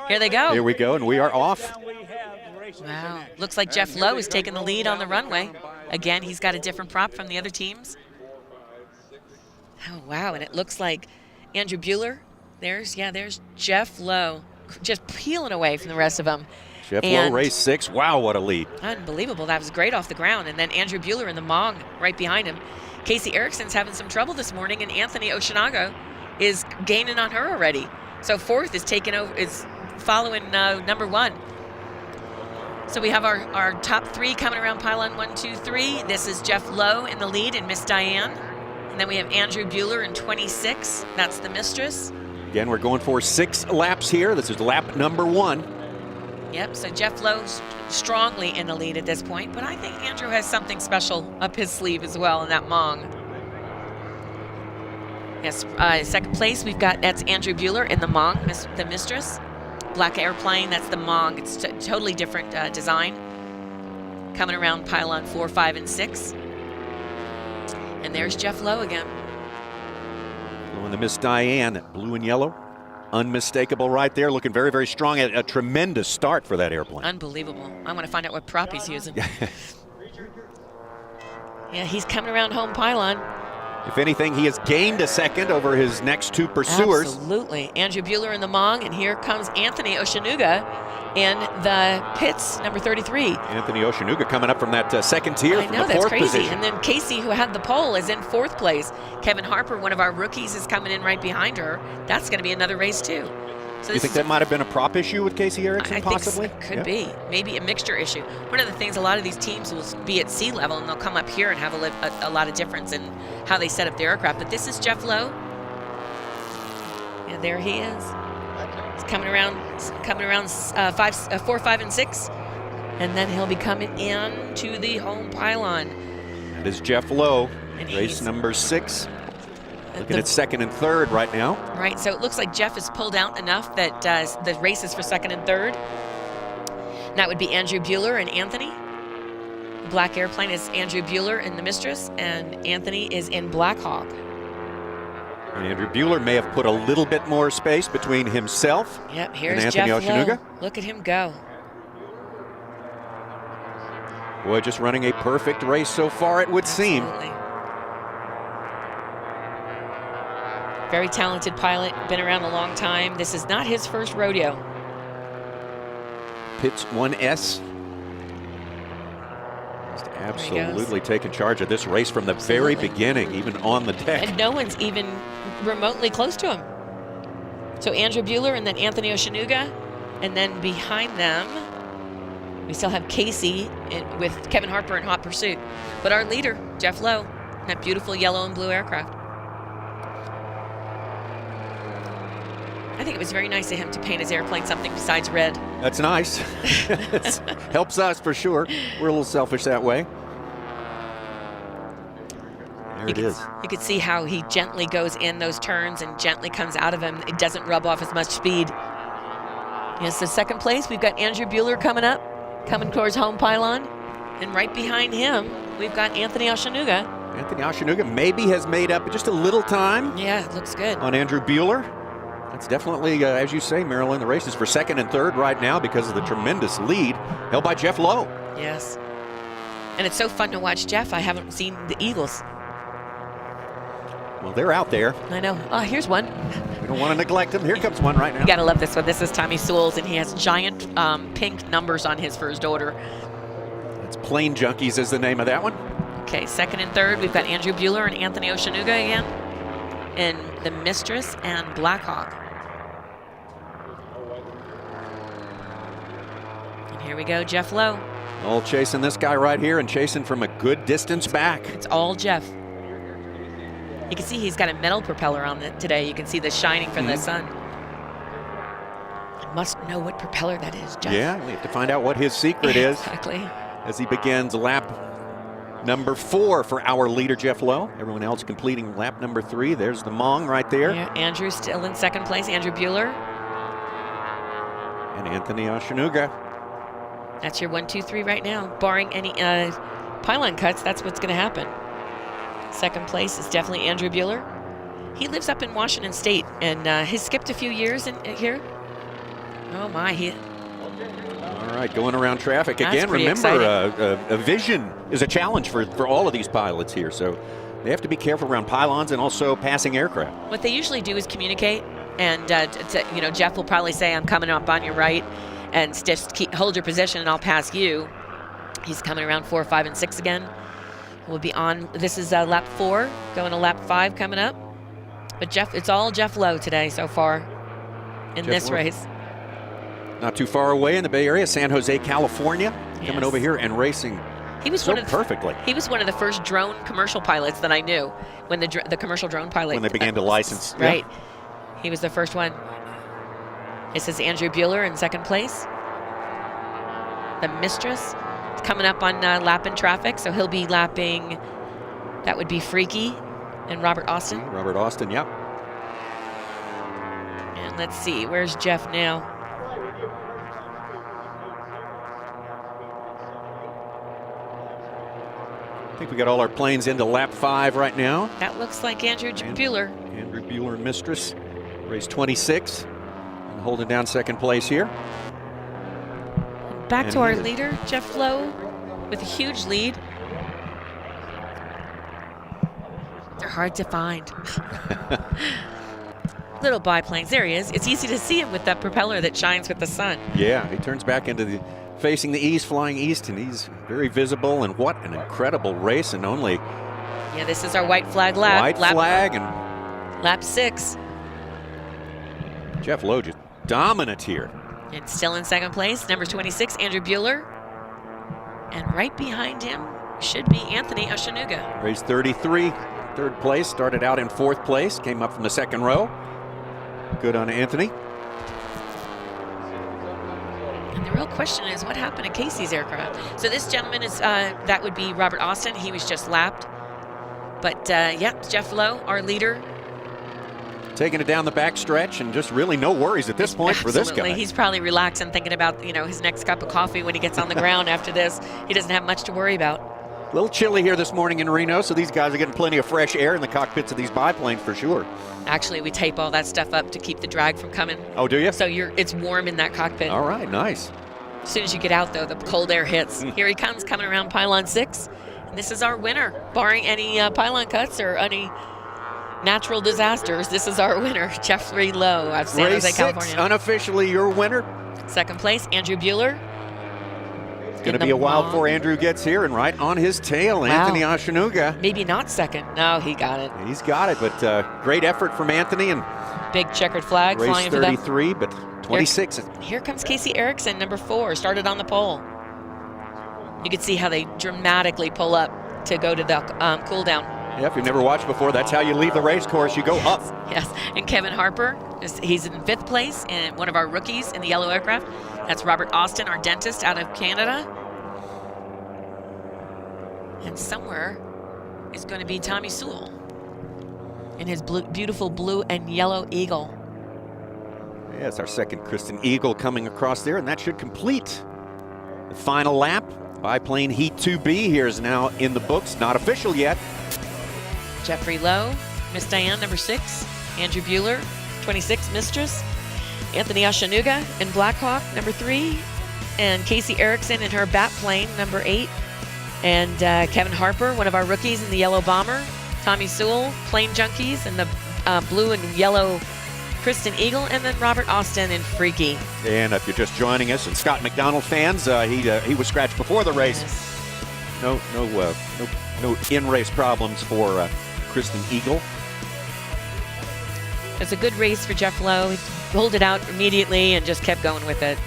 Here they go. Here we go, and we are off. Wow. Looks like Jeff Lowe is taking the lead on the runway. Again, he's got a different prop from the other teams. Oh, wow. And it looks like Andrew Bueller. There's Jeff Lowe just peeling away from the rest of them. Jeff Lowe, race 6. Wow, what a lead. Unbelievable. That was great off the ground. And then Andrew Bueller in the Mong right behind him. Casey Erickson's having some trouble this morning, and Anthony Oshinaga is gaining on her already. So fourth is taking over, is following number 1. So we have our top 3 coming around pylon 1, 2, 3. This is Jeff Lowe in the lead and Miss Diane. And then we have Andrew Bueller in 26. That's the Mistress. Again, we're going for 6 laps here. This is lap number 1. Yep, so Jeff Lowe's strongly in the lead at this point, but I think Andrew has something special up his sleeve as well in that Mong. Yes, second place, that's Andrew Bueller in the Mong, the Mistress. Black Airplane, that's the Mong. It's totally different design. Coming around pylon 4, 5, and 6. And there's Jeff Lowe again. And the Miss Diane, blue and yellow. Unmistakable right there, looking very, very strong. A tremendous start for that airplane. Unbelievable. I want to find out what prop he's using. Yeah, he's coming around home pylon. If anything, he has gained a second over his next 2 pursuers. Absolutely. Andrew Bueller in the Mong, and here comes Anthony Oshinaga in the pits, number 33. Anthony Oshinaga coming up from that second tier from the 4th crazy. position. And then Casey, who had the pole, is in 4th place. Kevin Harper, one of our rookies, is coming in right behind her. That's going to be another race, too. So you think that might have been a prop issue with Casey Erickson, possibly? I think could be. Maybe a mixture issue. One of the things, a lot of these teams will be at sea level, and they'll come up here and have a lot of difference in how they set up their aircraft. But this is Jeff Lowe. Yeah, there he is. He's coming around 4, 5, and 6. And then he'll be coming in to the home pylon. That is Jeff Lowe, race number 6. Looking at 2nd and 3rd right now. Right, so it looks like Jeff has pulled out enough that the race is for 2nd and 3rd. And that would be Andrew Bueller and Anthony. The Black Airplane is Andrew Bueller in the Mistress, and Anthony is in Black Hawk. And Andrew Bueller may have put a little bit more space between himself and Anthony Oshinaga. Lowe. Look at him go. Boy, just running a perfect race so far, it would seem. Very talented pilot, been around a long time. This is not his first rodeo. Pits 1S. Just absolutely taking charge of this race from the very beginning, even on the deck. And no one's even remotely close to him. So Andrew Bueller and then Anthony Oshinaga. And then behind them, we still have Casey with Kevin Harper in hot pursuit. But our leader, Jeff Lowe, that beautiful yellow and blue aircraft. I think it was very nice of him to paint his airplane something besides red. That's nice. Helps us for sure. We're a little selfish that way. There it is. You could see how he gently goes in those turns and gently comes out of them. It doesn't rub off as much speed. Yes, so 2nd place, we've got Andrew Bueller coming up, coming towards home pylon. And right behind him, we've got Anthony Oshinaga. Anthony Oshinaga maybe has made up just a little time. Yeah, it looks good. On Andrew Bueller. That's definitely, as you say, Marilyn, the race is for 2nd and 3rd right now because of the tremendous lead held by Jeff Lowe. Yes. And it's so fun to watch Jeff. I haven't seen the Eagles. Well, they're out there. I know. Oh, here's one. We don't want to neglect them. Here comes one right now. You got to love this one. This is Tommy Sewell's, and he has giant pink numbers on his for his daughter. It's Plane Junkies is the name of that one. Okay, 2nd and 3rd, we've got Andrew Bueller and Anthony Oshinaga again. In the Mistress and Black Hawk. And here we go, Jeff Lowe. All chasing this guy right here and chasing from a good distance back. It's all Jeff. You can see he's got a metal propeller on it today. You can see the shining from the sun. I must know what propeller that is, Jeff. Yeah, we have to find out what his secret is. Exactly. As he begins lap number 4 for our leader, Jeff Lowe. Everyone else completing lap number 3. There's the Mong right there. Yeah, Andrew still in 2nd place, Andrew Bueller. And Anthony Oshinaga. That's your 1, 2, 3 right now. Barring any pylon cuts, that's what's going to happen. 2nd place is definitely Andrew Bueller. He lives up in Washington State, and he's skipped a few years in here. Oh my, All right, going around traffic That's again. pretty Remember, a vision is a challenge for all of these pilots here, so they have to be careful around pylons and also passing aircraft. what they usually do is communicate, and you know, Jeff will probably say, "I'm coming up on your right," and just hold your position, and I'll pass you. He's coming around 4, 5, and 6 again. We'll be on. This is lap 4, going to lap 5 coming up. But Jeff, it's all Jeff Lowe today so far in this race. Not too far away in the Bay Area, San Jose, California, coming Yes. over here and racing. He was perfectly. He was one of the first drone commercial pilots that I knew when the commercial drone pilot. When they began to license. Right. Yeah. He was the first one. This is Andrew Bueller in second place. The Mistress coming up on lap in traffic, so he'll be lapping. That would be Freaky and Robert Austin. Robert Austin, yep. And let's see, where's Jeff now? I think we got all our planes into lap 5 right now. That looks like Andrew Bueller. Andrew Bueller, Mistress, race 26, and holding down second place here. Back to our leader, Jeff Lowe, with a huge lead. They're hard to find. Little biplanes. There he is. It's easy to see him with that propeller that shines with the sun. Yeah, he turns back into facing the east, flying east, and he's very visible. And what an incredible race! And only yeah, this is our white flag lap. White flag and lap 6. Jeff Lowe just dominant here. And still in second place, number 26, Andrew Bueller. And right behind him should be Anthony Oceanuga. Race 33, third place, started out in 4th place, came up from the 2nd row. Good on Anthony. And the real question is, what happened to Casey's aircraft? So this gentleman is, that would be Robert Austin. He was just lapped. But yeah, Jeff Lowe, our leader. Taking it down the back stretch and just really no worries at this point for this guy. He's probably relaxing, thinking about, you know, his next cup of coffee when he gets on the ground after this. He doesn't have much to worry about. A little chilly here this morning in Reno, so these guys are getting plenty of fresh air in the cockpits of these biplanes for sure. Actually, we tape all that stuff up to keep the drag from coming. Oh, do you? So it's warm in that cockpit. All right, nice. As soon as you get out, though, the cold air hits. Here he comes, coming around pylon 6. And this is our winner, barring any pylon cuts or any natural disasters. This is our winner, Jeffrey Lowe of San Jose, California. Unofficially your winner. Second place, Andrew Bueller. It's going to be a while before Andrew gets here, and right on his tail, Anthony Oceanuga. Maybe not second. No, he got it. He's got it, but great effort from Anthony. And big checkered flag flying for them. Race 33, but 26. Here comes Casey Erickson, number 4, started on the pole. You can see how they dramatically pull up to go to the cool down. Yeah, if you've never watched before, that's how you leave the race course. You go up. Yes, and Kevin Harper, he's in 5th place, and one of our rookies in the yellow aircraft. That's Robert Austin, our dentist out of Canada. And somewhere is going to be Tommy Sewell in his beautiful blue and yellow Eagle. Yeah, it's our second Kristen Eagle coming across there, and that should complete the final lap. Biplane Heat 2B here is now in the books, not official yet. Jeffrey Lowe, Miss Diane, number 6. Andrew Bueller, 26, Mistress. Anthony Oceanuga in Blackhawk, number 3. And Casey Erickson in her Biplane, number 8. And Kevin Harper, one of our rookies in the yellow Bomber. Tommy Sewell, Plane Junkies, in the blue and yellow Kristen Eagle. And then Robert Austin in Freaky. And if you're just joining us, and Scott McDonald fans, he was scratched before the race. Yes. No in-race problems for Kristen Eagle. It's a good race for Jeff Lowe. He pulled it out immediately and just kept going with it.